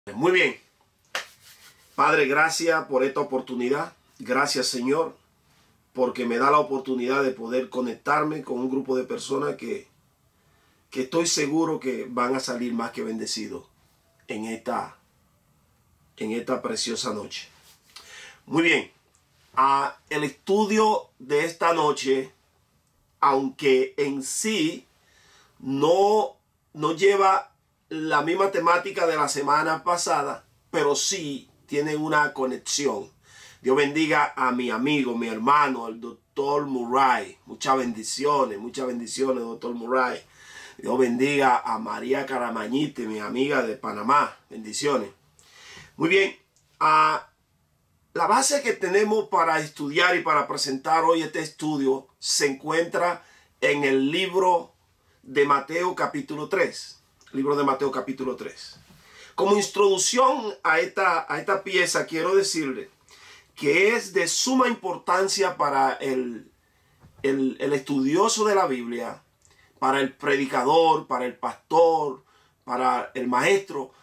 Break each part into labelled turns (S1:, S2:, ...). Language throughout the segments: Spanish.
S1: Muy bien. Padre, gracias por esta oportunidad. Gracias, Señor, porque me da la oportunidad de poder conectarme con un grupo de personas que estoy seguro que van a salir más que bendecidos en esta preciosa noche. Muy bien. El estudio de esta noche, aunque en sí no lleva la misma temática de la semana pasada, pero sí tiene una conexión. Dios bendiga a mi amigo, mi hermano, el doctor Murray. Muchas bendiciones, doctor Murray. Dios bendiga a María Caramañite, mi amiga de Panamá. Bendiciones. Muy bien. La base que tenemos para estudiar y para presentar hoy este estudio se encuentra en el libro de Mateo capítulo 3. Libro de Mateo capítulo 3. Como introducción a esta pieza, quiero decirle que es de suma importancia para el estudioso de la Biblia, para el predicador, para el pastor, para el maestro,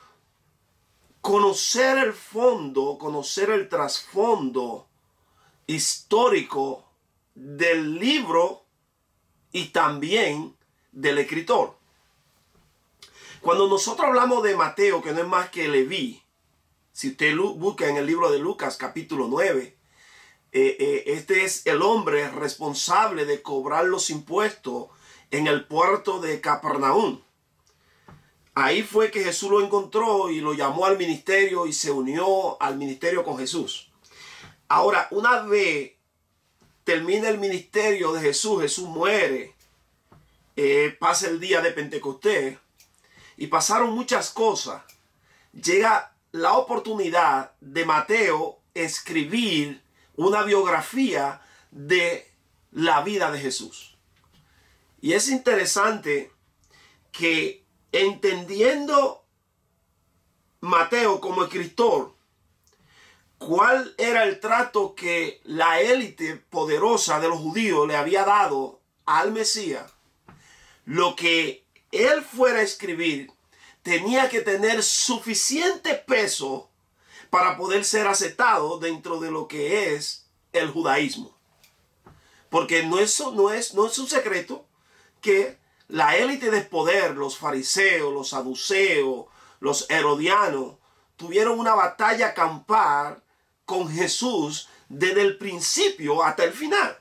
S1: conocer el fondo, conocer el trasfondo histórico del libro y también del escritor. Cuando nosotros hablamos de Mateo, que no es más que Leví, si usted busca en el libro de Lucas capítulo 9, este es el hombre responsable de cobrar los impuestos en el puerto de Capernaum. Ahí fue que Jesús lo encontró y lo llamó al ministerio y se unió al ministerio con Jesús. Ahora, una vez termina el ministerio de Jesús, Jesús muere, pasa el día de Pentecostés y pasaron muchas cosas. Llega la oportunidad de Mateo escribir una biografía de la vida de Jesús. Y es interesante que entendiendo Mateo como escritor, cuál era el trato que la élite poderosa de los judíos le había dado al Mesías, lo que él fuera a escribir tenía que tener suficiente peso para poder ser aceptado dentro de lo que es el judaísmo. Porque no es un secreto que la élite de poder, los fariseos, los saduceos, los herodianos, tuvieron una batalla campal con Jesús desde el principio hasta el final.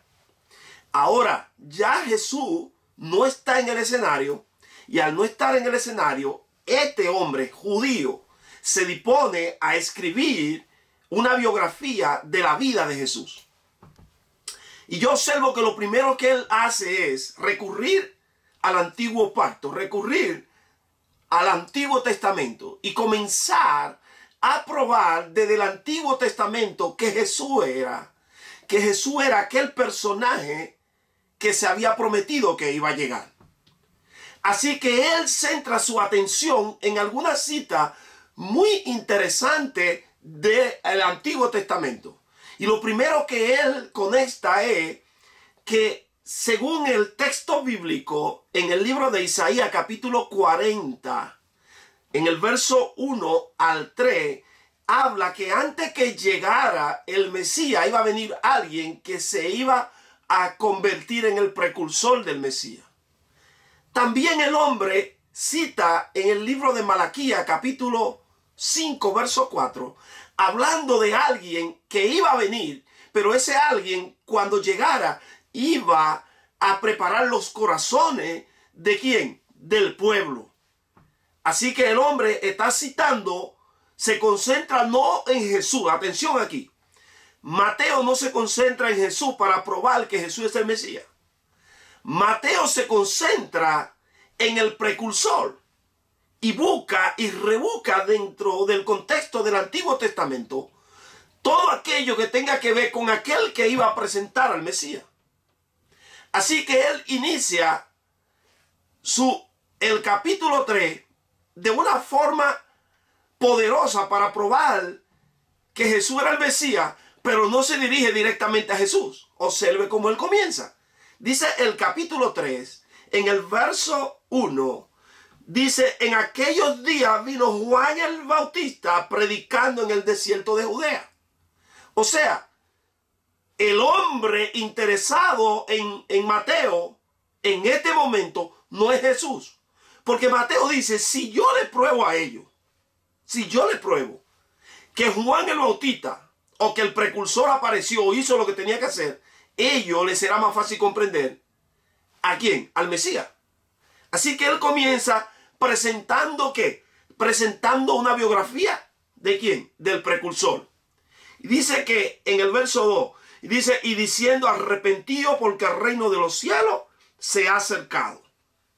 S1: Ahora, ya Jesús no está en el escenario, y al no estar en el escenario, este hombre judío se dispone a escribir una biografía de la vida de Jesús. Y yo observo que lo primero que él hace es recurrir al antiguo pacto, recurrir al Antiguo Testamento y comenzar a probar desde el Antiguo Testamento que Jesús era aquel personaje que se había prometido que iba a llegar. Así que él centra su atención en alguna cita muy interesante del Antiguo Testamento. Y lo primero que él conecta es que según el texto bíblico en el libro de Isaías capítulo 40, en el verso 1 al 3, habla que antes que llegara el Mesías iba a venir alguien que se iba a convertir en el precursor del Mesías. También el hombre cita en el libro de Malaquías capítulo 5 verso 4, hablando de alguien que iba a venir, pero ese alguien cuando llegara iba a preparar los corazones ¿de quién? Del pueblo. Así que el hombre está citando, se concentra no en Jesús. Atención aquí. Mateo no se concentra en Jesús para probar que Jesús es el Mesías. Mateo se concentra en el precursor y busca y rebusca dentro del contexto del Antiguo Testamento todo aquello que tenga que ver con aquel que iba a presentar al Mesías. Así que él inicia el capítulo 3 de una forma poderosa para probar que Jesús era el Mesías, pero no se dirige directamente a Jesús. Observe cómo él comienza. Dice el capítulo 3, en el verso 1, dice, en aquellos días vino Juan el Bautista predicando en el desierto de Judea. O sea, el hombre interesado en Mateo en este momento no es Jesús. Porque Mateo dice, si yo le pruebo a ellos, si yo le pruebo que Juan el Bautista o que el precursor apareció o hizo lo que tenía que hacer, ellos les será más fácil comprender ¿a quién? Al Mesías. Así que él comienza presentando ¿qué? Presentando una biografía ¿de quién? Del precursor. Y dice que en el verso 2, dice, y diciendo arrepentido porque el reino de los cielos se ha acercado.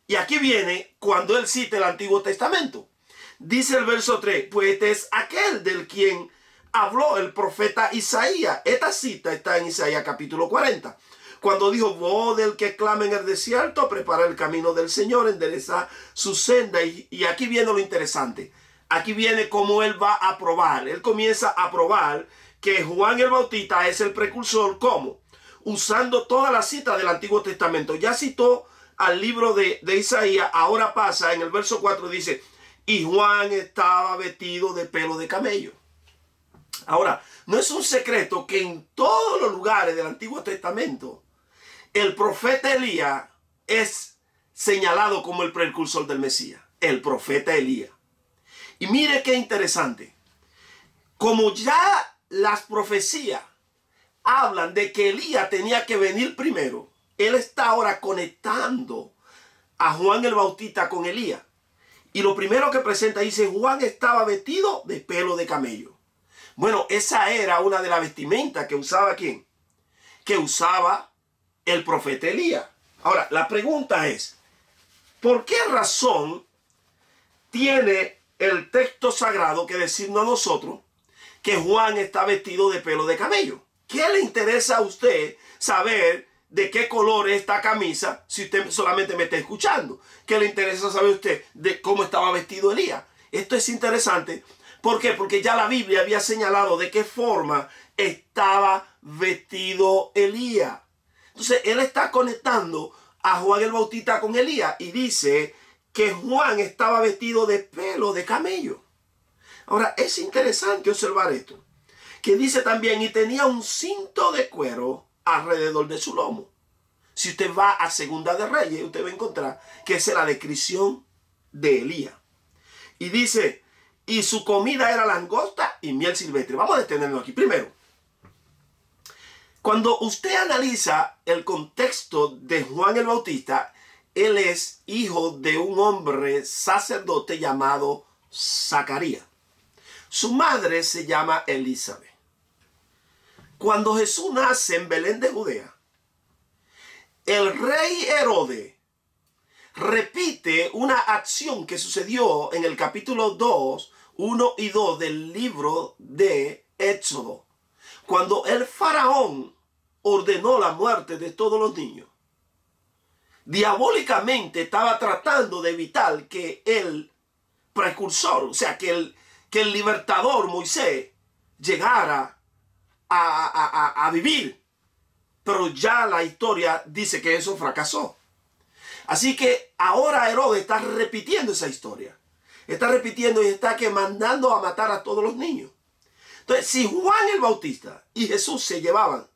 S1: Y aquí viene cuando él cita el Antiguo Testamento. Dice el verso 3, pues este es aquel del quien habló el profeta Isaías. Esta cita está en Isaías capítulo 40. Cuando dijo, voz del que clama en el desierto, prepara el camino del Señor, endereza su senda. Y aquí viene lo interesante. Aquí viene cómo él va a probar. Él comienza a probar que Juan el Bautista es el precursor. ¿Cómo? Usando toda la cita del Antiguo Testamento. Ya citó al libro de Isaías. Ahora pasa en el verso 4, dice, y Juan estaba vestido de pelo de camello. Ahora, no es un secreto que en todos los lugares del Antiguo Testamento el profeta Elías es señalado como el precursor del Mesías. El profeta Elías. Y mire qué interesante. Como ya las profecías hablan de que Elías tenía que venir primero, él está ahora conectando a Juan el Bautista con Elías. Y lo primero que presenta dice, Juan estaba vestido de pelo de camello. Bueno, esa era una de las vestimentas que usaba ¿quién? Que usaba el profeta Elías. Ahora, la pregunta es, ¿por qué razón tiene el texto sagrado que decirnos a nosotros que Juan está vestido de pelo de camello? ¿Qué le interesa a usted saber de qué color es esta camisa si usted solamente me está escuchando? ¿Qué le interesa saber a usted de cómo estaba vestido Elías? Esto es interesante. ¿Por qué? Porque ya la Biblia había señalado de qué forma estaba vestido Elías. Entonces, él está conectando a Juan el Bautista con Elías y dice que Juan estaba vestido de pelo de camello. Ahora, es interesante observar esto, que dice también, y tenía un cinto de cuero alrededor de su lomo. Si usted va a Segunda de Reyes, usted va a encontrar que esa es la descripción de Elías. Y dice, y su comida era langosta y miel silvestre. Vamos a detenernos aquí. Primero, cuando usted analiza el contexto de Juan el Bautista, él es hijo de un hombre sacerdote llamado Zacarías. Su madre se llama Elizabeth. Cuando Jesús nace en Belén de Judea, el rey Herodes repite una acción que sucedió en el capítulo 2, 1 y 2 del libro de Éxodo. Cuando el faraón ordenó la muerte de todos los niños, diabólicamente estaba tratando de evitar que el precursor, o sea, que el libertador Moisés llegara a vivir. Pero ya la historia dice que eso fracasó. Así que ahora Herodes está repitiendo esa historia. Está repitiendo y está que mandando a matar a todos los niños. Entonces, si Juan el Bautista y Jesús se llevaban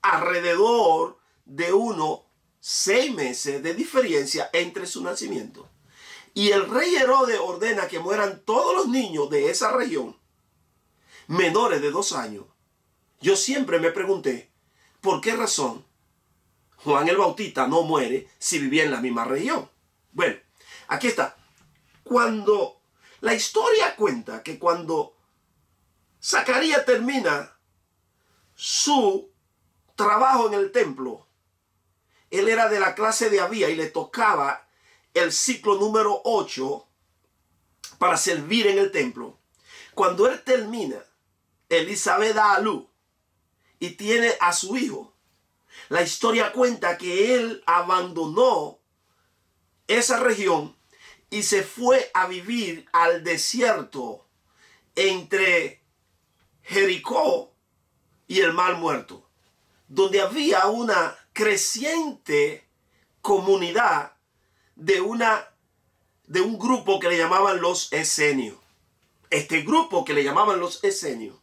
S1: alrededor de 6 meses de diferencia entre su nacimiento, y el rey Herodes ordena que mueran todos los niños de esa región menores de 2 años, yo siempre me pregunté, ¿por qué razón Juan el Bautista no muere si vivía en la misma región? Bueno, aquí está. Cuando la historia cuenta que cuando Zacarías termina su trabajo en el templo, él era de la clase de Abía y le tocaba el ciclo número 8 para servir en el templo. Cuando él termina, Elizabeth da a luz y tiene a su hijo. La historia cuenta que él abandonó esa región y se fue a vivir al desierto entre Jericó y el Mar Muerto, donde había una creciente comunidad de de un grupo que le llamaban los esenios. Este grupo que le llamaban los esenios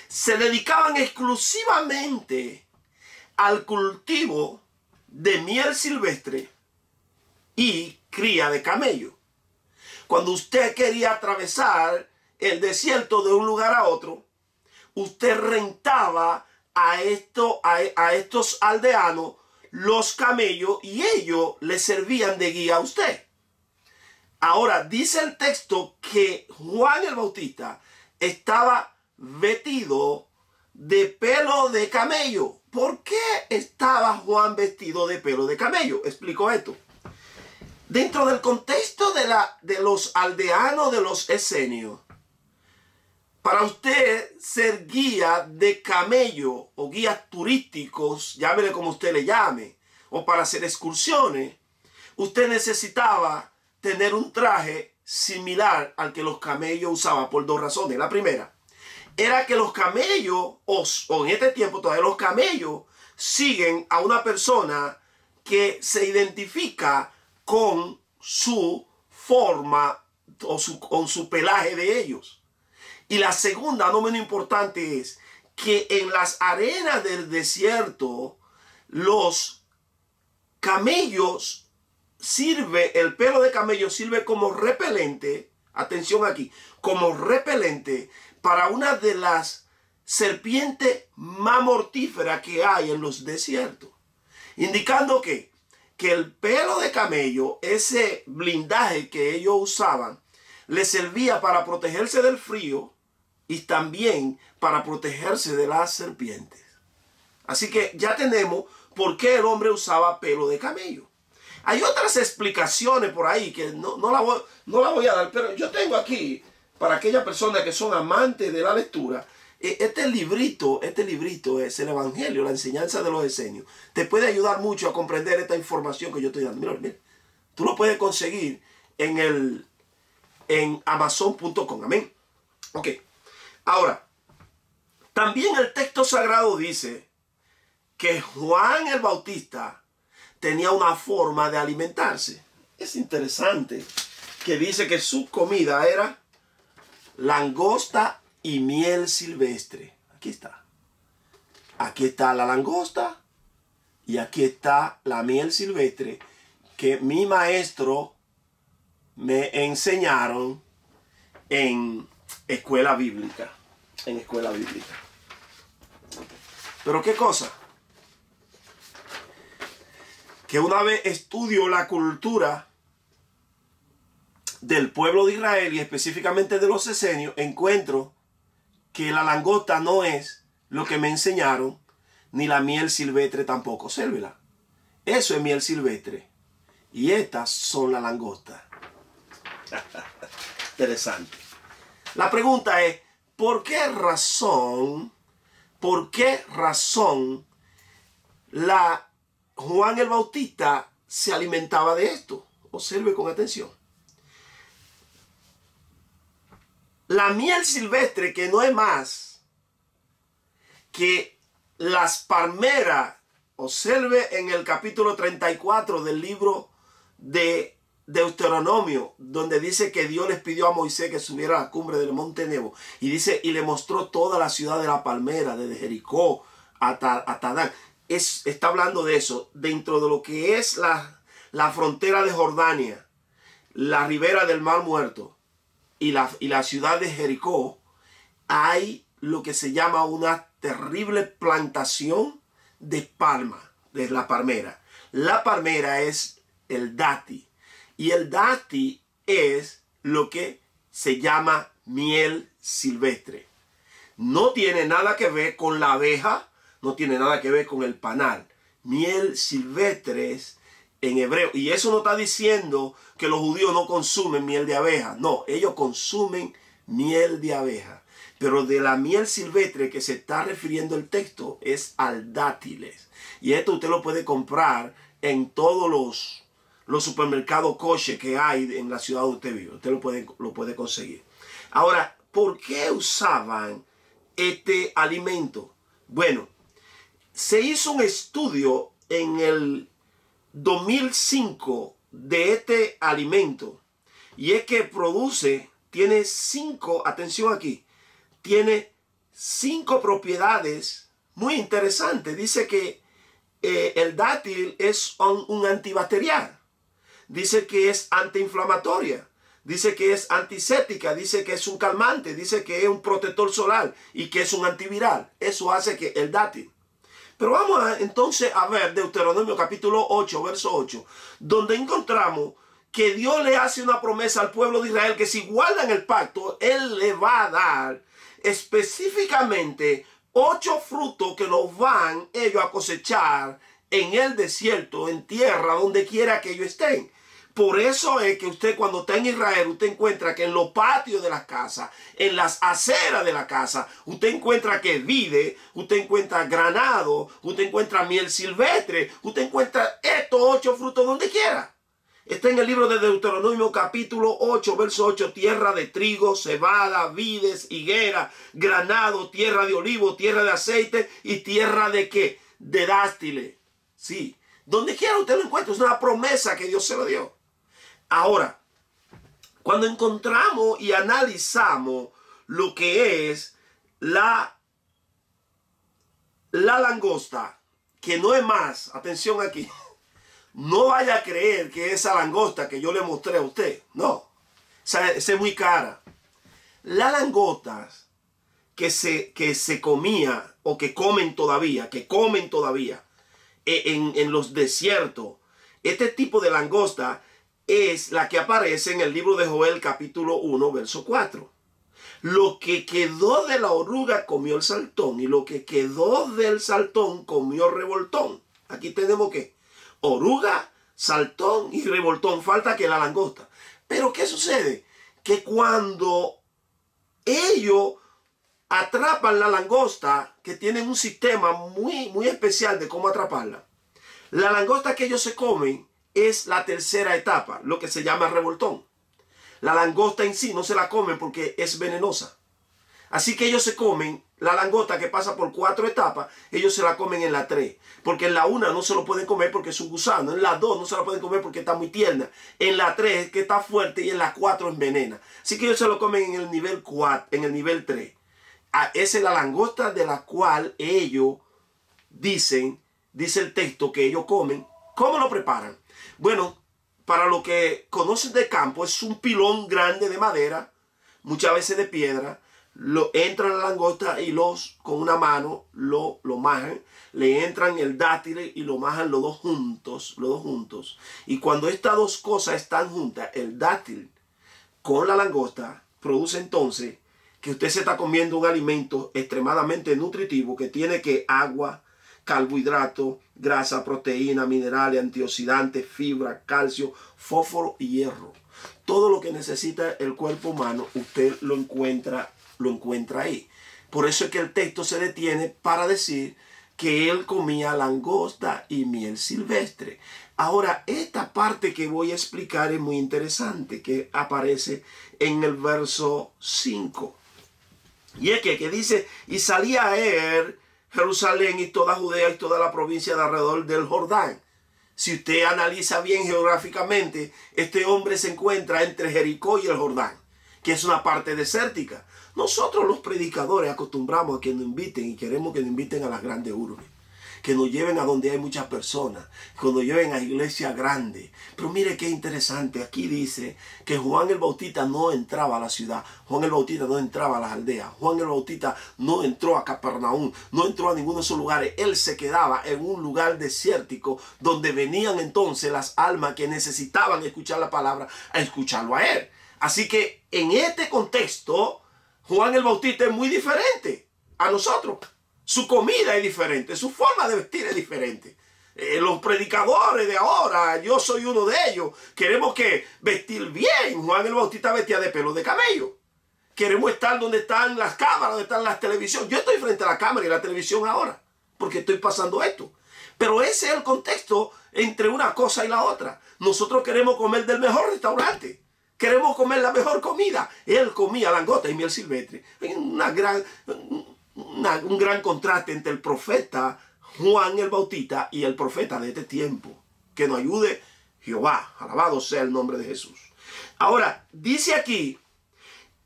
S1: se dedicaban exclusivamente al cultivo de miel silvestre y cría de camello. Cuando usted quería atravesar el desierto de un lugar a otro, usted rentaba a estos aldeanos los camellos y ellos le servían de guía a usted. Ahora, dice el texto que Juan el Bautista estaba vestido de pelo de camello. ¿Por qué estaba Juan vestido de pelo de camello? Explico esto. Dentro del contexto de los aldeanos de los esenios, para usted ser guía de camello o guías turísticos, llámele como usted le llame, o para hacer excursiones, usted necesitaba tener un traje similar al que los camellos usaban por dos razones. La primera era que los camellos, o en este tiempo todavía los camellos, siguen a una persona que se identifica con su forma o con su pelaje de ellos. Y la segunda, no menos importante, es que en las arenas del desierto, los camellos el pelo de camello sirve como repelente, atención aquí, como repelente para una de las serpientes más mortíferas que hay en los desiertos. Indicando que el pelo de camello, ese blindaje que ellos usaban, les servía para protegerse del frío y también para protegerse de las serpientes. Así que ya tenemos por qué el hombre usaba pelo de camello. Hay otras explicaciones por ahí que no la voy a dar, pero yo tengo aquí, para aquellas personas que son amantes de la lectura, este librito es el Evangelio, la enseñanza de los esenios. Te puede ayudar mucho a comprender esta información que yo estoy dando. Mira, tú lo puedes conseguir en Amazon.com. Amén. Ok. Ahora, también el texto sagrado dice que Juan el Bautista tenía una forma de alimentarse. Es interesante que dice que su comida era langosta y miel silvestre. Aquí está. Aquí está la langosta y aquí está la miel silvestre que mi maestro me enseñaron en escuela bíblica. Pero ¿qué cosa? Que una vez estudio la cultura del pueblo de Israel y específicamente de los esenios, encuentro que la langosta no es lo que me enseñaron, ni la miel silvestre tampoco. Sérvela. Eso es miel silvestre. Y estas son la langosta. Interesante. La pregunta es, ¿por qué razón Juan el Bautista se alimentaba de esto? Observe con atención. La miel silvestre, que no es más que las palmeras, observe en el capítulo 34 del libro de Deuteronomio, donde dice que Dios les pidió a Moisés que subiera a la cumbre del monte Nebo, y dice, y le mostró toda la ciudad de la palmera, desde Jericó hasta Dan. Está hablando de eso, dentro de lo que es la frontera de Jordania, la ribera del Mar Muerto y la ciudad de Jericó, hay lo que se llama una terrible plantación de palma, de la palmera. La palmera es el dátil. Y el dátil es lo que se llama miel silvestre. No tiene nada que ver con la abeja, no tiene nada que ver con el panal. Miel silvestre es en hebreo. Y eso no está diciendo que los judíos no consumen miel de abeja. No, ellos consumen miel de abeja. Pero de la miel silvestre que se está refiriendo el texto es al dátiles. Y esto usted lo puede comprar en todos los supermercados kosher que hay en la ciudad donde usted vive. Usted lo puede conseguir. Ahora, ¿por qué usaban este alimento? Bueno, se hizo un estudio en el 2005 de este alimento Y es que tiene 5, atención aquí, tiene 5 propiedades muy interesantes. Dice que el dátil es un antibacterial. Dice que es antiinflamatoria. Dice que es antiséptica. Dice que es un calmante. Dice que es un protector solar y que es un antiviral. Eso hace que el dátil. Pero vamos entonces a ver Deuteronomio capítulo 8, verso 8, donde encontramos que Dios le hace una promesa al pueblo de Israel que si guardan el pacto, Él le va a dar específicamente 8 frutos que los van ellos a cosechar en el desierto, en tierra, donde quiera que ellos estén. Por eso es que usted cuando está en Israel, usted encuentra que en los patios de las casas, en las aceras de la casa, usted encuentra que vide, usted encuentra granado, usted encuentra miel silvestre, usted encuentra estos 8 frutos donde quiera. Está en el libro de Deuteronomio capítulo 8, verso 8, tierra de trigo, cebada, vides, higuera, granado, tierra de olivo, tierra de aceite y tierra de ¿qué? De dátiles. Sí, donde quiera usted lo encuentra, es una promesa que Dios se lo dio. Ahora, cuando encontramos y analizamos lo que es la langosta, que no es más, atención aquí, no vaya a creer que esa langosta que yo le mostré a usted, no, esa es muy cara. Las langostas que se comía o que comen todavía en los desiertos, este tipo de langosta es la que aparece en el libro de Joel capítulo 1 verso 4. Lo que quedó de la oruga comió el saltón y lo que quedó del saltón comió el revoltón. Aquí tenemos que oruga, saltón y revoltón. Falta que la langosta. Pero ¿qué sucede? Que cuando ellos atrapan la langosta, que tienen un sistema muy especial de cómo atraparla, la langosta que ellos se comen es la tercera etapa, lo que se llama revoltón. La langosta en sí no se la comen porque es venenosa. Así que ellos se comen la langosta que pasa por 4 etapas, ellos se la comen en la 3. Porque en la 1 no se lo pueden comer porque es un gusano. En la 2 no se la pueden comer porque está muy tierna. En la 3 que está fuerte y en la 4 envenena. Así que ellos se lo comen en el nivel 4, en el nivel 3. Esa es la langosta de la cual ellos dice el texto que ellos comen. ¿Cómo lo preparan? Bueno, para lo que conocen de campo, es un pilón grande de madera, muchas veces de piedra. Entra la langosta y con una mano lo majan. Le entran el dátil y lo majan los dos juntos. Y cuando estas dos cosas están juntas, el dátil con la langosta, produce entonces que usted se está comiendo un alimento extremadamente nutritivo que tiene que agua, carbohidratos, grasa, proteína, minerales, antioxidantes, fibra, calcio, fósforo y hierro. Todo lo que necesita el cuerpo humano, usted lo encuentra ahí. Por eso es que el texto se detiene para decir que él comía langosta y miel silvestre. Ahora, esta parte que voy a explicar es muy interesante, que aparece en el verso 5. Y es que dice, y salía a Jerusalén y toda Judea y toda la provincia de alrededor del Jordán. Si usted analiza bien geográficamente, este hombre se encuentra entre Jericó y el Jordán, que es una parte desértica. Nosotros los predicadores acostumbramos a que nos inviten y queremos que nos inviten a las grandes urbes, que nos lleven a donde hay muchas personas, que nos lleven a iglesias grandes. Pero mire qué interesante, aquí dice que Juan el Bautista no entraba a la ciudad, Juan el Bautista no entraba a las aldeas, Juan el Bautista no entró a Capernaum, no entró a ninguno de esos lugares. Él se quedaba en un lugar desértico donde venían entonces las almas que necesitaban escuchar la palabra a escucharlo a él. Así que en este contexto, Juan el Bautista es muy diferente a nosotros. Su comida es diferente, su forma de vestir es diferente. Los predicadores de ahora, yo soy uno de ellos, queremos que vestir bien. Juan el Bautista vestía de pelo de camello. Queremos estar donde están las cámaras, donde están las televisiones. Yo estoy frente a la cámara y la televisión ahora, porque estoy pasando esto. Pero ese es el contexto entre una cosa y la otra. Nosotros queremos comer del mejor restaurante. Queremos comer la mejor comida. Él comía langosta y miel silvestre. Hay un gran contraste entre el profeta Juan el Bautista y el profeta de este tiempo. Que nos ayude Jehová. Alabado sea el nombre de Jesús. Ahora, dice aquí,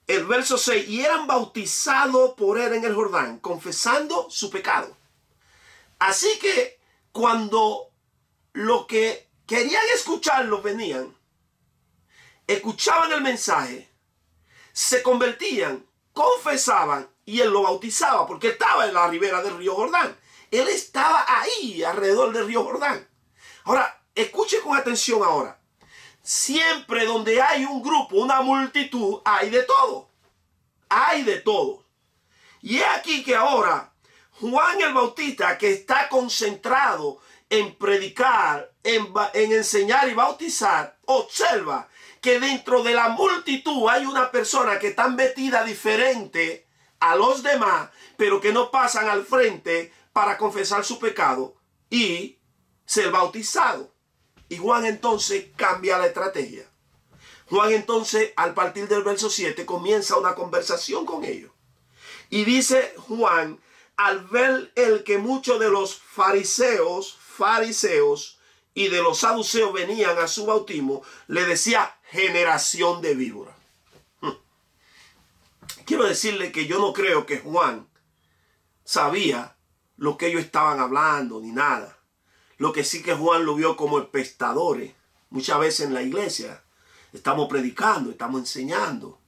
S1: el verso 6, y eran bautizados por él en el Jordán, confesando su pecado. Así que cuando los que querían escucharlo venían, escuchaban el mensaje, se convertían, confesaban y él lo bautizaba porque estaba en la ribera del río Jordán. Él estaba ahí alrededor del río Jordán. Ahora, escuche con atención ahora. Siempre donde hay un grupo, una multitud, hay de todo. Hay de todo. Y es aquí que ahora Juan el Bautista, que está concentrado en predicar, en enseñar y bautizar, observa que dentro de la multitud hay una persona que está metida diferente a los demás, pero que no pasan al frente para confesar su pecado y ser bautizado. Y Juan entonces cambia la estrategia. Juan entonces, al partir del verso 7, comienza una conversación con ellos. Y dice Juan, al ver el que muchos de los fariseos y de los saduceos venían a su bautismo, le decía, generación de víboras. Quiero decirle que yo no creo que Juan sabía lo que ellos estaban hablando ni nada. Lo que sí que Juan lo vio como espectadores. Muchas veces en la iglesia estamos predicando, estamos enseñando.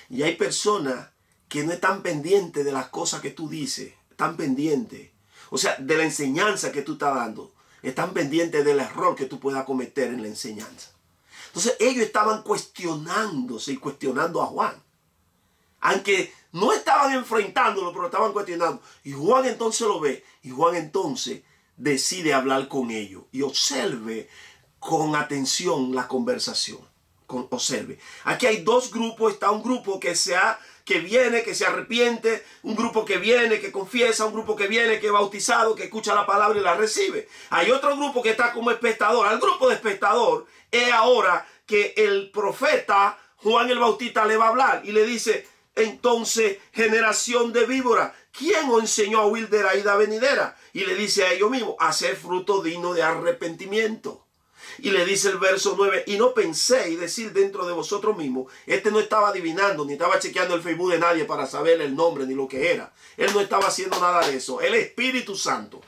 S1: Y hay personas que no están pendientes de las cosas que tú dices. Están pendientes. O sea, de la enseñanza que tú estás dando. Están pendientes del error que tú puedas cometer en la enseñanza. Entonces ellos estaban cuestionándose y cuestionando a Juan. Aunque no estaban enfrentándolo, pero estaban cuestionando. Y Juan entonces lo ve. Y Juan entonces decide hablar con ellos. Y observe con atención la conversación. Observe. Aquí hay dos grupos. Está un grupo que viene, que se arrepiente. Un grupo que viene, que confiesa. Un grupo que viene, que es bautizado, que escucha la palabra y la recibe. Hay otro grupo que está como espectador. Al grupo de espectador es ahora que el profeta Juan el Bautista le va a hablar. Y le dice, entonces, generación de víbora, ¿quién os enseñó a huir de la ira venidera? Y le dice a ellos mismos, hacer fruto digno de arrepentimiento. Y le dice el verso 9, y no penséis decir dentro de vosotros mismos, este no estaba adivinando, ni estaba chequeando el Facebook de nadie para saber el nombre ni lo que era. Él no estaba haciendo nada de eso. El Espíritu Santo.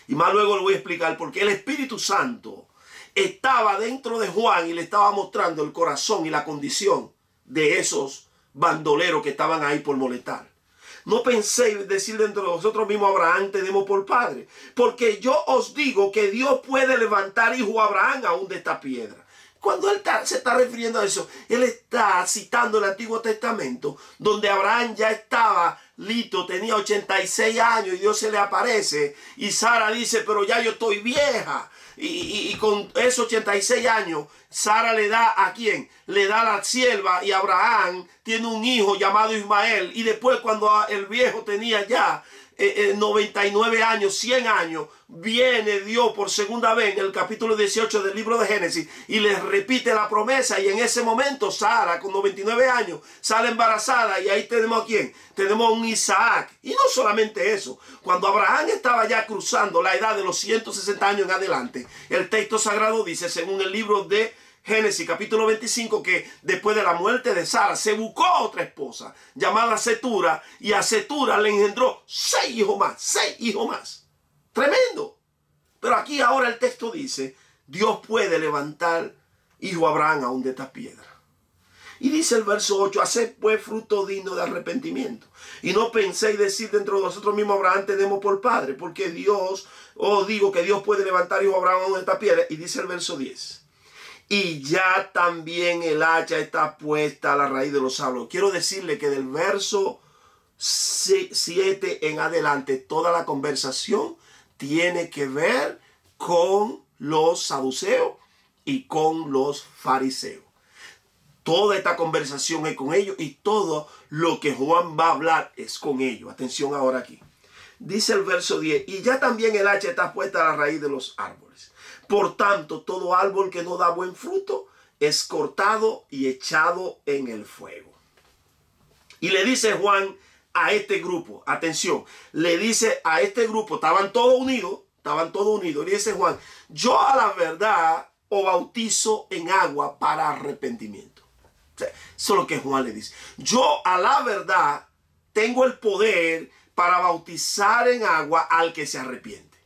S1: Y más luego le voy a explicar por qué el Espíritu Santo estaba dentro de Juan y le estaba mostrando el corazón y la condición de esos bandoleros que estaban ahí por molestar. No penséis decir dentro de vosotros mismos, Abraham tenemos por padre, porque yo os digo que Dios puede levantar hijo a Abraham aún de esta piedra. Cuando él se está refiriendo a eso, él está citando el Antiguo Testamento, donde Abraham ya estaba listo, tenía 86 años y Dios se le aparece y Sara dice, pero ya yo estoy vieja. Y con esos 86 años, Sara le da ¿a quién? Le da a la sierva y Abraham tiene un hijo llamado Ismael. Y después cuando el viejo tenía ya 99 años, 100 años, viene Dios por segunda vez en el capítulo 18 del libro de Génesis y les repite la promesa. Y en ese momento Sara con 99 años sale embarazada y ahí tenemos ¿a quién? Tenemos un Isaac. Y no solamente eso, cuando Abraham estaba ya cruzando la edad de los 160 años en adelante, el texto sagrado dice, según el libro de Génesis capítulo 25, que después de la muerte de Sara se buscó otra esposa llamada Setura y a Setura le engendró 6 hijos más, 6 hijos más. Tremendo. Pero aquí ahora el texto dice, Dios puede levantar hijo a Abraham aún de estas piedras. Y dice el verso 8, haced pues fruto digno de arrepentimiento. Y no penséis decir dentro de vosotros mismos, Abraham tenemos por padre, porque Dios, os digo que Dios puede levantar hijo a Abraham aún de estas piedras. Y dice el verso 10. Y ya también el hacha está puesta a la raíz de los árboles. Quiero decirle que del verso 7 en adelante, toda la conversación tiene que ver con los saduceos y con los fariseos. Toda esta conversación es con ellos y todo lo que Juan va a hablar es con ellos. Atención ahora aquí. Dice el verso 10, y ya también el hacha está puesta a la raíz de los árboles. Por tanto, todo árbol que no da buen fruto es cortado y echado en el fuego. Y le dice Juan a este grupo, atención, le dice a este grupo, estaban todos unidos, y le dice Juan, yo a la verdad os bautizo en agua para arrepentimiento. Eso es lo que Juan le dice. Yo a la verdad tengo el poder para bautizar en agua al que se arrepiente.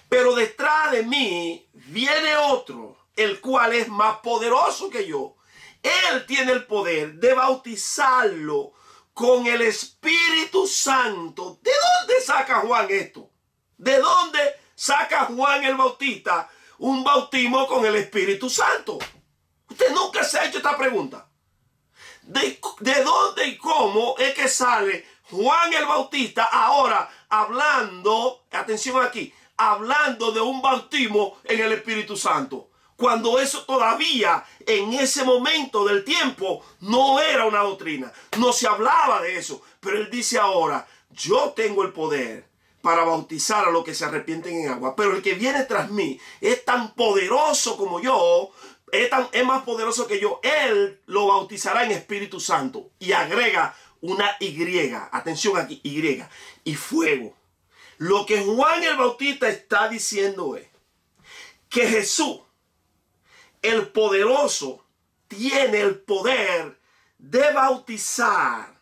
S1: Pero detrás de mí viene otro, el cual es más poderoso que yo. Él tiene el poder de bautizarlo con el Espíritu Santo. ¿De dónde saca Juan esto? ¿De dónde saca Juan el Bautista un bautismo con el Espíritu Santo? Usted nunca se ha hecho esta pregunta. ¿De dónde y cómo es que sale Juan el Bautista ahora hablando, atención aquí, hablando de un bautismo en el Espíritu Santo? Cuando eso todavía en ese momento del tiempo no era una doctrina, no se hablaba de eso. Pero él dice ahora, yo tengo el poder para bautizar a los que se arrepienten en agua, pero el que viene tras mí es tan poderoso como yo, es más poderoso que yo. Él lo bautizará en Espíritu Santo. Y agrega una Y, atención aquí, Y, y fuego. Lo que Juan el Bautista está diciendo es que Jesús, el poderoso, tiene el poder de bautizar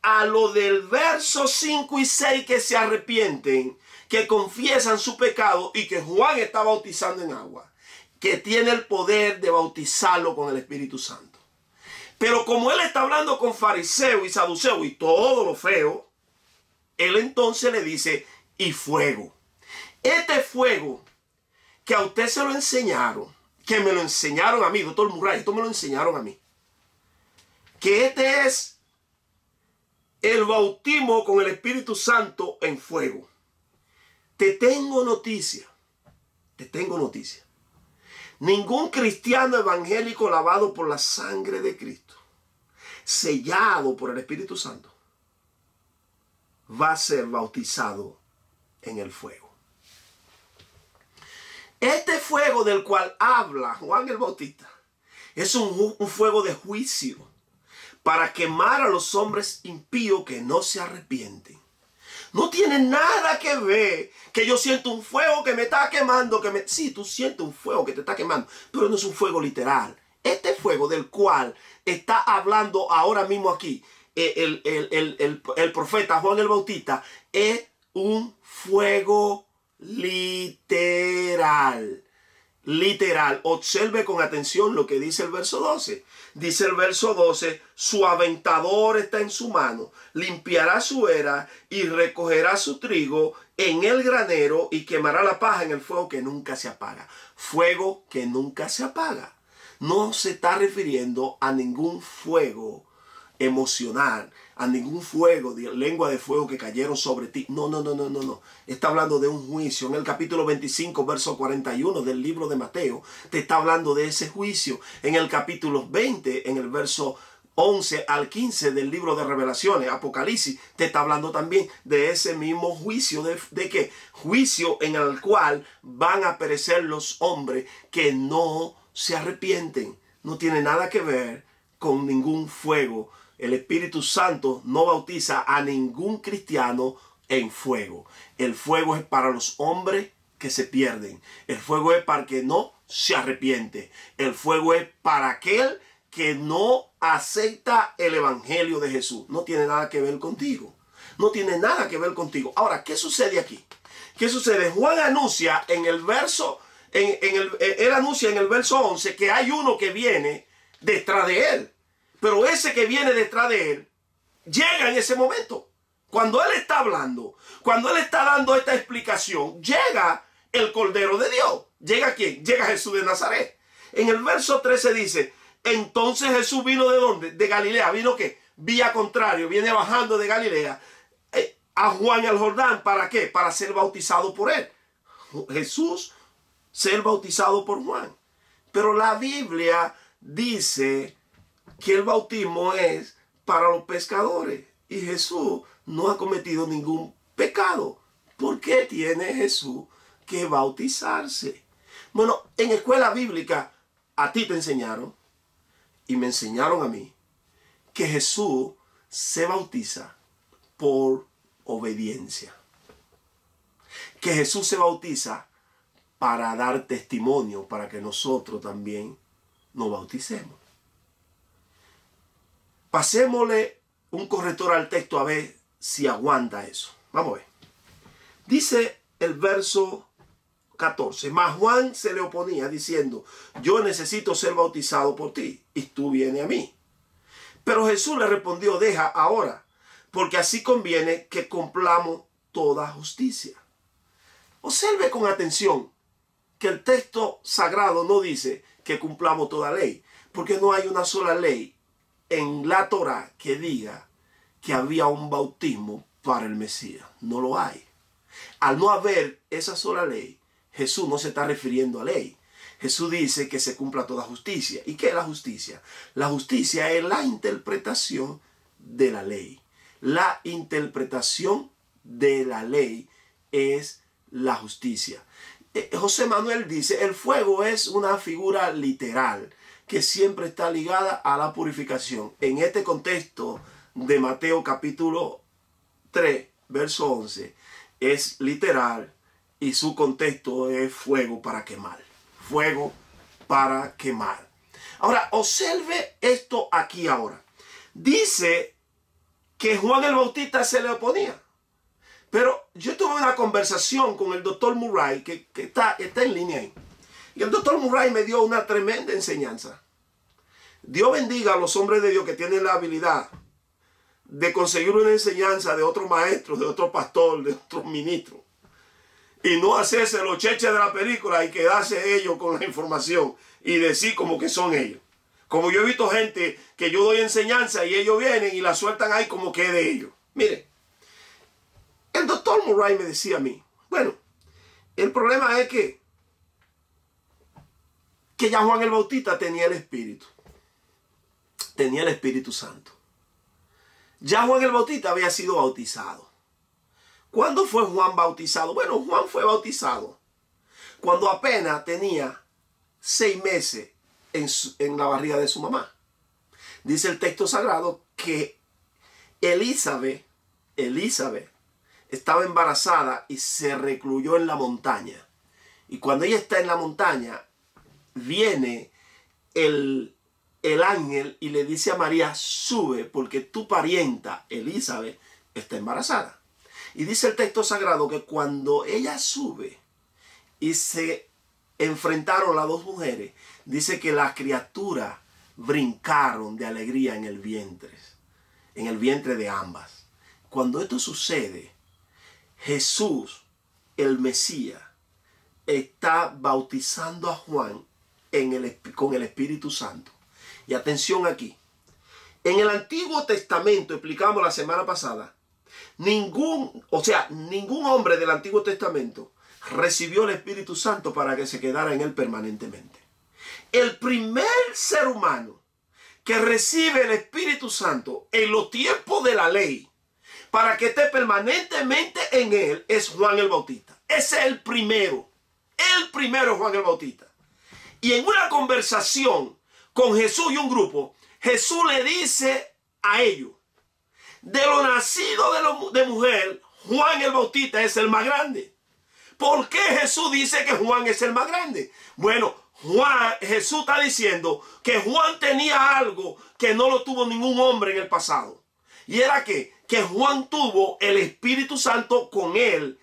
S1: a lo del verso 5 y 6 que se arrepienten, que confiesan su pecado y que Juan está bautizando en agua, que tiene el poder de bautizarlo con el Espíritu Santo. Pero como él está hablando con fariseos y saduceos y todo lo feo, él entonces le dice, y fuego. Este fuego que a usted se lo enseñaron, que me lo enseñaron a mí, doctor Murray, esto me lo enseñaron a mí, que este es el bautismo con el Espíritu Santo en fuego. Te tengo noticia. Ningún cristiano evangélico lavado por la sangre de Cristo, sellado por el Espíritu Santo, va a ser bautizado en el fuego. Este fuego del cual habla Juan el Bautista es un fuego de juicio para quemar a los hombres impíos que no se arrepienten. No tiene nada que ver que yo siento un fuego que me está quemando. Sí, tú sientes un fuego que te está quemando, pero no es un fuego literal. Este fuego del cual está hablando ahora mismo aquí el profeta Juan el Bautista es un fuego literal. Literal. Observe con atención lo que dice el verso 12. Dice el verso 12, su aventador está en su mano, limpiará su era y recogerá su trigo en el granero y quemará la paja en el fuego que nunca se apaga. Fuego que nunca se apaga. No se está refiriendo a ningún fuego emocional, a ningún fuego, de lengua de fuego que cayeron sobre ti. No. Está hablando de un juicio. En el capítulo 25, verso 41 del libro de Mateo, te está hablando de ese juicio. En el capítulo 20, en el verso 11 al 15 del libro de Revelaciones, Apocalipsis, te está hablando también de ese mismo juicio. ¿De qué? Juicio en el cual van a perecer los hombres que no se arrepienten. No tiene nada que ver con ningún fuego. El Espíritu Santo no bautiza a ningún cristiano en fuego. El fuego es para los hombres que se pierden. El fuego es para el que no se arrepiente. El fuego es para aquel que no acepta el Evangelio de Jesús. No tiene nada que ver contigo. No tiene nada que ver contigo. Ahora, ¿qué sucede aquí? ¿Qué sucede? Juan anuncia en el verso, él anuncia en el verso 11 que hay uno que viene detrás de él. Pero ese que viene detrás de él llega en ese momento. Cuando él está hablando, cuando él está dando esta explicación, llega el Cordero de Dios. ¿Llega quién? Llega Jesús de Nazaret. En el verso 13 dice, entonces Jesús vino ¿de dónde? De Galilea. ¿Vino qué? Vía contrario, viene bajando de Galilea a Juan el Jordán. ¿Para qué? Para ser bautizado por él. Jesús ser bautizado por Juan. Pero la Biblia dice que el bautismo es para los pescadores y Jesús no ha cometido ningún pecado. ¿Por qué tiene Jesús que bautizarse? Bueno, en escuela bíblica a ti te enseñaron y me enseñaron a mí que Jesús se bautiza por obediencia. Que Jesús se bautiza para dar testimonio, para que nosotros también nos bauticemos. Pasémosle un corrector al texto a ver si aguanta eso. Vamos a ver. Dice el verso 14. Mas Juan se le oponía diciendo: yo necesito ser bautizado por ti, y tú vienes a mí. Pero Jesús le respondió: deja ahora, porque así conviene que cumplamos toda justicia. Observe con atención que el texto sagrado no dice que cumplamos toda ley, porque no hay una sola ley en la Torá que diga que había un bautismo para el Mesías. No lo hay. Al no haber esa sola ley, Jesús no se está refiriendo a ley. Jesús dice que se cumpla toda justicia. ¿Y qué es la justicia? La justicia es la interpretación de la ley. La interpretación de la ley es la justicia. José Manuel dice: el fuego es una figura literal que siempre está ligada a la purificación. En este contexto de Mateo capítulo 3, verso 11, es literal y su contexto es fuego para quemar. Fuego para quemar. Ahora, observe esto aquí ahora. Dice que Juan el Bautista se le oponía. Pero yo tuve una conversación con el doctor Murray, que está en línea ahí. Y el doctor Murray me dio una tremenda enseñanza. Dios bendiga a los hombres de Dios que tienen la habilidad de conseguir una enseñanza de otro maestro, de otro pastor, de otro ministro. Y no hacerse los cheches de la película y quedarse ellos con la información y decir como que son ellos. Como yo he visto gente que yo doy enseñanza y ellos vienen y la sueltan ahí como que es de ellos. Mire, el doctor Murray me decía a mí: bueno, el problema es que ya Juan el Bautista tenía el Espíritu. Tenía el Espíritu Santo. Ya Juan el Bautista había sido bautizado. ¿Cuándo fue Juan bautizado? Bueno, Juan fue bautizado cuando apenas tenía 6 meses en la barriga de su mamá. Dice el texto sagrado que Elizabeth estaba embarazada y se recluyó en la montaña. Y cuando ella está en la montaña, viene el ángel y le dice a María: sube, porque tu parienta Elizabeth está embarazada. Y dice el texto sagrado que cuando ella sube y se enfrentaron las dos mujeres, dice que las criaturas brincaron de alegría en el vientre de ambas. Cuando esto sucede, Jesús, el Mesías, está bautizando a Juan con el Espíritu Santo. Y atención aquí. En el Antiguo Testamento, explicamos la semana pasada, ningún hombre del Antiguo Testamento recibió el Espíritu Santo para que se quedara en él permanentemente. El primer ser humano que recibe el Espíritu Santo en los tiempos de la ley para que esté permanentemente en él es Juan el Bautista. Ese es el primero. El primero es Juan el Bautista. Y en una conversación con Jesús y un grupo, Jesús le dice a ellos: de lo nacido de mujer, Juan el Bautista es el más grande. ¿Por qué Jesús dice que Juan es el más grande? Bueno, Jesús está diciendo que Juan tenía algo que no lo tuvo ningún hombre en el pasado. Y era que Juan tuvo el Espíritu Santo con él,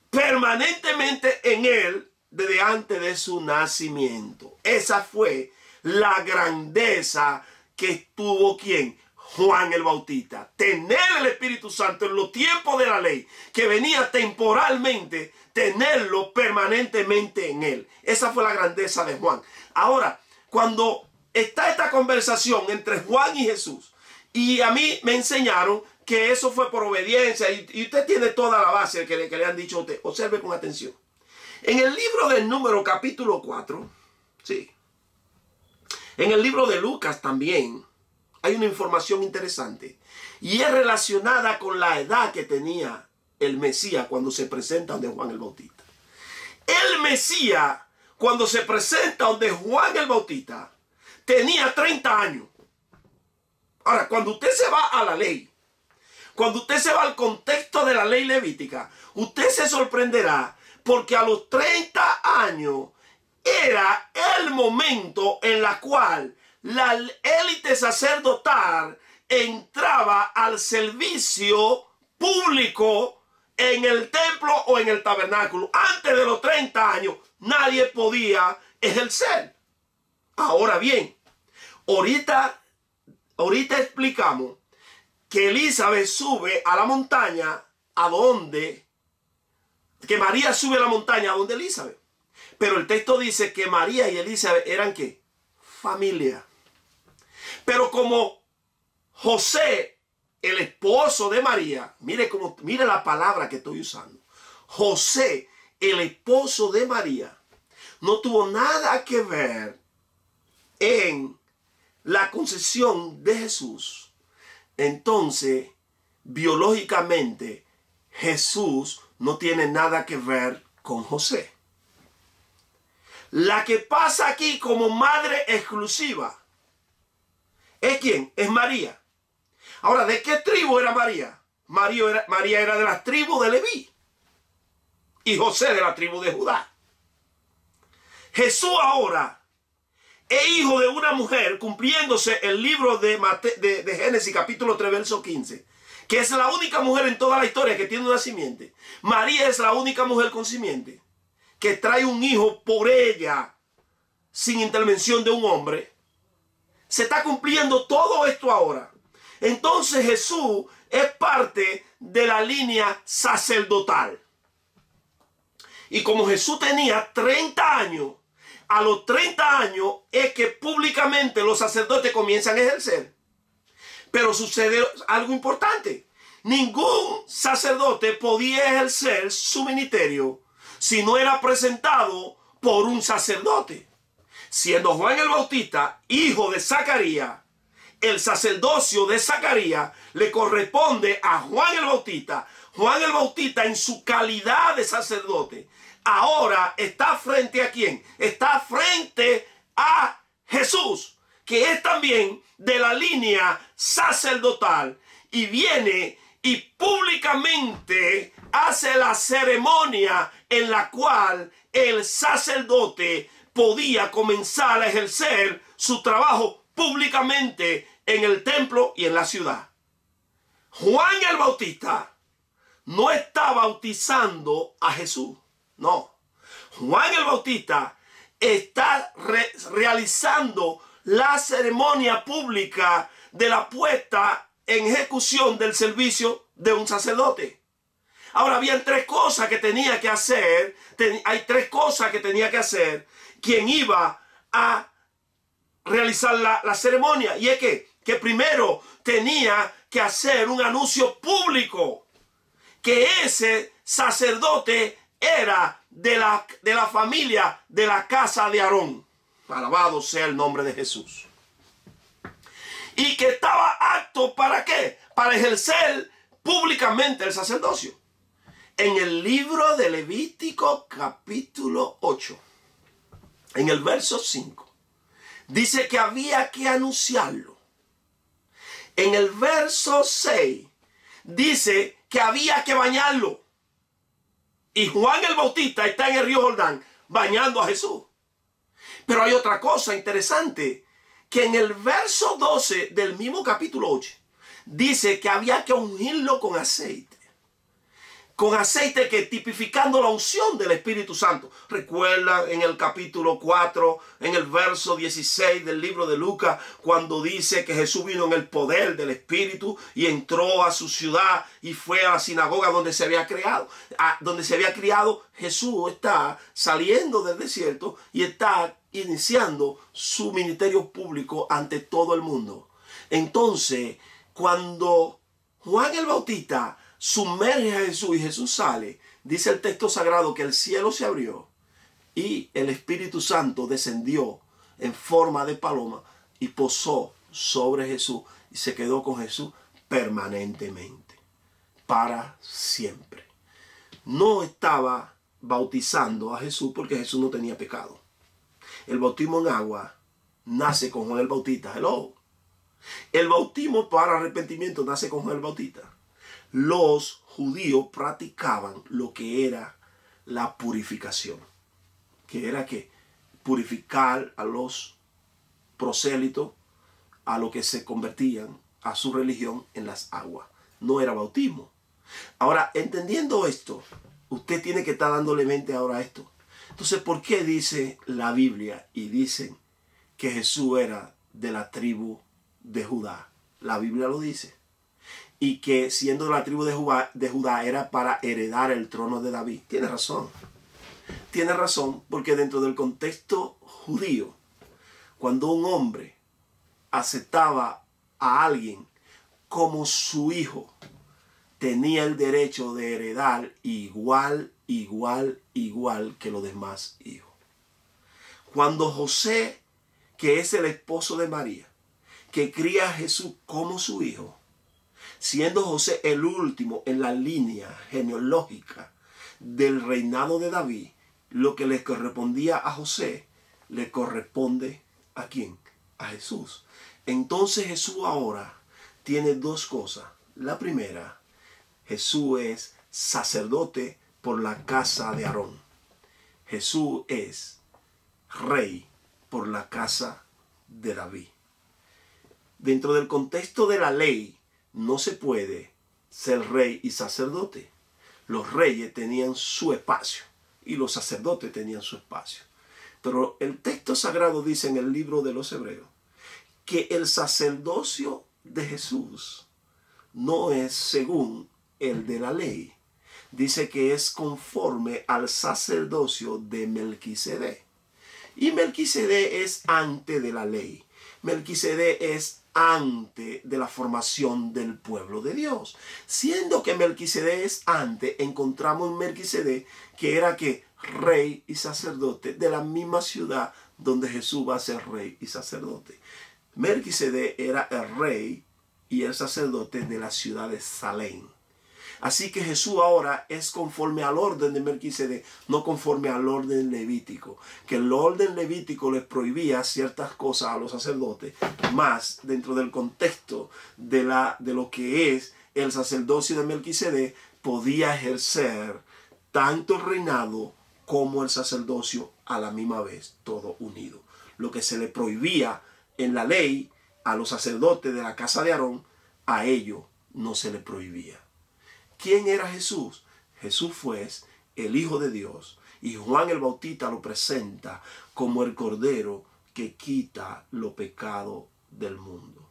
S1: permanentemente en él, desde antes de su nacimiento. Esa fue la grandeza que tuvo ¿quién? Juan el Bautista. Tener el Espíritu Santo en los tiempos de la ley, que venía temporalmente, tenerlo permanentemente en él. Esa fue la grandeza de Juan. Ahora, cuando está esta conversación entre Juan y Jesús, y a mí me enseñaron que eso fue por obediencia, y usted tiene toda la base que le han dicho a usted. Observe con atención. En el libro del Número capítulo 4, sí, en el libro de Lucas también hay una información interesante, y es relacionada con la edad que tenía el Mesías cuando se presenta ante Juan el Bautista. El Mesías, cuando se presenta ante Juan el Bautista, tenía 30 años. Ahora, cuando usted se va a la ley, cuando usted se va al contexto de la ley levítica, usted se sorprenderá porque a los 30 años era el momento en el cual la élite sacerdotal entraba al servicio público en el templo o en el tabernáculo. Antes de los 30 años, nadie podía ejercer. Ahora bien, ahorita explicamos que Elizabeth sube a la montaña que María sube a la montaña a donde Elizabeth. Pero el texto dice que María y Elizabeth eran ¿qué? Familia. Pero como José, el esposo de María, mire la palabra que estoy usando. José, el esposo de María, no tuvo nada que ver en la concepción de Jesús. Entonces, biológicamente, Jesús no tiene nada que ver con José. La que pasa aquí como madre exclusiva ¿es quién? Es María. Ahora, ¿de qué tribu era María? María era de la tribu de Leví y José de la tribu de Judá. Jesús ahora es hijo de una mujer, cumpliéndose el libro de Génesis capítulo 3 verso 15, que es la única mujer en toda la historia que tiene una simiente. María es la única mujer con simiente que trae un hijo por ella sin intervención de un hombre. Se está cumpliendo todo esto ahora. Entonces Jesús es parte de la línea sacerdotal. Y como Jesús tenía 30 años, a los 30 años es que públicamente los sacerdotes comienzan a ejercer. Pero sucede algo importante. Ningún sacerdote podía ejercer su ministerio si no era presentado por un sacerdote. Siendo Juan el Bautista hijo de Zacarías, el sacerdocio de Zacarías le corresponde a Juan el Bautista. Juan el Bautista, en su calidad de sacerdote, ahora está frente a ¿quién? Está frente a Jesús, que es también de la línea sacerdotal, y viene y públicamente hace la ceremonia en la cual el sacerdote podía comenzar a ejercer su trabajo públicamente en el templo y en la ciudad. Juan el Bautista no está bautizando a Jesús, no. Juan el Bautista está realizando la ceremonia pública de la puesta en ejecución del servicio de un sacerdote. Ahora, habían tres cosas que tenía que hacer. Hay tres cosas que tenía que hacer quien iba a realizar la ceremonia. Y es que primero tenía que hacer un anuncio público que ese sacerdote era de la familia de la casa de Aarón. Alabado sea el nombre de Jesús. Y que estaba apto ¿para qué? Para ejercer públicamente el sacerdocio. En el libro de Levítico capítulo 8, en el verso 5, dice que había que anunciarlo. En el verso 6 dice que había que bañarlo. Y Juan el Bautista está en el río Jordán bañando a Jesús. Pero hay otra cosa interesante, que en el verso 12 del mismo capítulo 8 dice que había que ungirlo con aceite. Con aceite que tipificando la unción del Espíritu Santo. Recuerda en el capítulo 4, en el verso 16 del libro de Lucas, cuando dice que Jesús vino en el poder del Espíritu y entró a su ciudad y fue a la sinagoga donde se había criado. Jesús está saliendo del desierto y está iniciando su ministerio público ante todo el mundo. Entonces, cuando Juan el Bautista sumerge a Jesús y Jesús sale, dice el texto sagrado que el cielo se abrió y el Espíritu Santo descendió en forma de paloma y posó sobre Jesús y se quedó con Jesús permanentemente, para siempre. No estaba bautizando a Jesús porque Jesús no tenía pecado. El bautismo en agua nace con Juan el Bautista. Hello. El bautismo para arrepentimiento nace con Juan el Bautista. Los judíos practicaban lo que era la purificación. Que era que purificar a los prosélitos a lo que se convertían a su religión en las aguas. No era bautismo. Ahora, entendiendo esto, usted tiene que estar dándole mente ahora a esto. Entonces, ¿por qué dice la Biblia y dicen que Jesús era de la tribu de Judá? La Biblia lo dice. Y que siendo de la tribu de Judá era para heredar el trono de David. Tiene razón. Tiene razón, porque dentro del contexto judío, cuando un hombre aceptaba a alguien como su hijo, tenía el derecho de heredar igual que los demás hijos. Cuando José, que es el esposo de María, que cría a Jesús como su hijo, siendo José el último en la línea genealógica del reinado de David, lo que le correspondía a José, le corresponde ¿a quién? A Jesús. Entonces Jesús ahora tiene dos cosas. La primera, Jesús es sacerdote por la casa de Aarón. Jesús es rey por la casa de David. Dentro del contexto de la ley, no se puede ser rey y sacerdote. Los reyes tenían su espacio y los sacerdotes tenían su espacio. Pero el texto sagrado dice en el libro de los Hebreos que el sacerdocio de Jesús no es según el de la ley. Dice que es conforme al sacerdocio de Melquisedec. Y Melquisedec es antes de la ley. Melquisedec es antes de la formación del pueblo de Dios. Siendo que Melquisedec es antes, encontramos en Melquisedec que era que rey y sacerdote de la misma ciudad donde Jesús va a ser rey y sacerdote. Melquisedec era el rey y el sacerdote de la ciudad de Salem. Así que Jesús ahora es conforme al orden de Melquisedec, no conforme al orden levítico. Que el orden levítico les prohibía ciertas cosas a los sacerdotes, más dentro del contexto de lo que es el sacerdocio de Melquisedec, podía ejercer tanto el reinado como el sacerdocio a la misma vez, todo unido. Lo que se le prohibía en la ley a los sacerdotes de la casa de Aarón, a ellos no se le prohibía. ¿Quién era Jesús? Jesús fue el Hijo de Dios, y Juan el Bautista lo presenta como el Cordero que quita los pecados del mundo.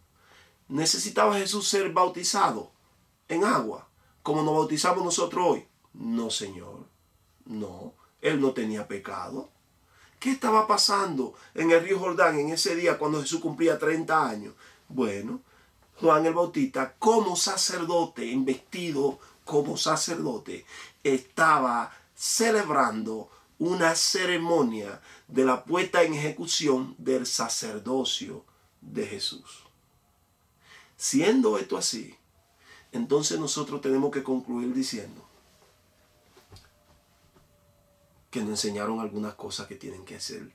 S1: ¿Necesitaba Jesús ser bautizado en agua, como nos bautizamos nosotros hoy? No, Señor. No, Él no tenía pecado. ¿Qué estaba pasando en el río Jordán en ese día cuando Jesús cumplía 30 años? Bueno, Juan el Bautista, como sacerdote, investido como sacerdote, estaba celebrando una ceremonia de la puesta en ejecución del sacerdocio de Jesús. Siendo esto así, entonces nosotros tenemos que concluir diciendo que nos enseñaron algunas cosas que tienen que ser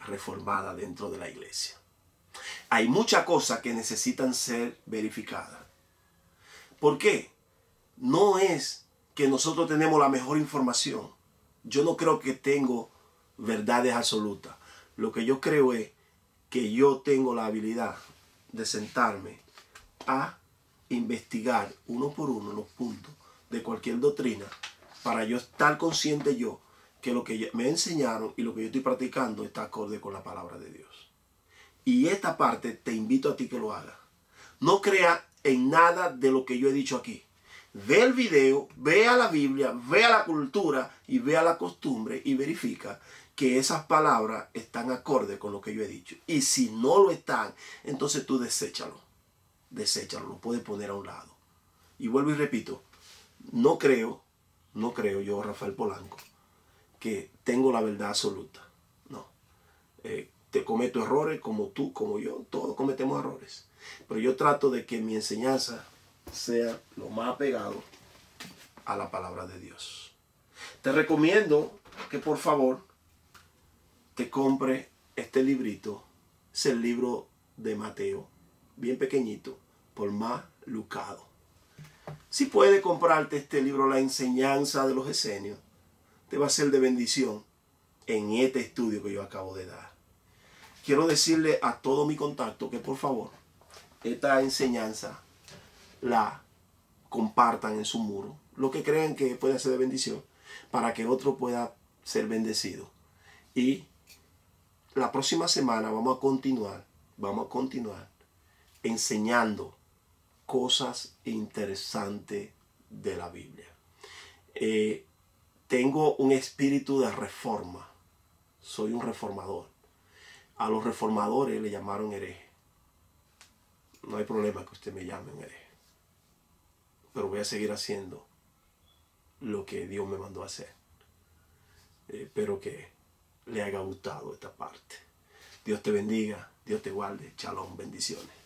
S1: reformadas dentro de la iglesia. Hay muchas cosas que necesitan ser verificadas. ¿Por qué? No es que nosotros tenemos la mejor información. Yo no creo que tengo verdades absolutas. Lo que yo creo es que yo tengo la habilidad de sentarme a investigar uno por uno los puntos de cualquier doctrina para yo estar consciente yo que lo que me enseñaron y lo que yo estoy practicando está acorde con la palabra de Dios. Y esta parte te invito a ti que lo hagas. No crea en nada de lo que yo he dicho aquí. Ve el video, ve a la Biblia, ve a la cultura y ve a la costumbre y verifica que esas palabras están acorde con lo que yo he dicho. Y si no lo están, entonces tú deséchalo. Deséchalo, lo puedes poner a un lado. Y vuelvo y repito, no creo yo, Rafael Polanco, que tengo la verdad absoluta. No. Te cometo errores como tú, como yo, todos cometemos errores. Pero yo trato de que mi enseñanza sea lo más apegado a la palabra de Dios. Te recomiendo que por favor te compre este librito. Es el libro de Mateo, bien pequeñito, por más lucado. Si puedes comprarte este libro, La enseñanza de los esenios, te va a ser de bendición en este estudio que yo acabo de dar. quiero decirle a todo mi contacto que por favor esta enseñanza la compartan en su muro, lo que crean que puede ser de bendición, para que otro pueda ser bendecido. Y la próxima semana vamos a continuar enseñando cosas interesantes de la Biblia. Tengo un espíritu de reforma. Soy un reformador. A los reformadores le llamaron hereje. No hay problema que usted me llame un hereje. Pero voy a seguir haciendo lo que Dios me mandó a hacer. Espero que le haya gustado esta parte. Dios te bendiga, Dios te guarde. Shalom, bendiciones.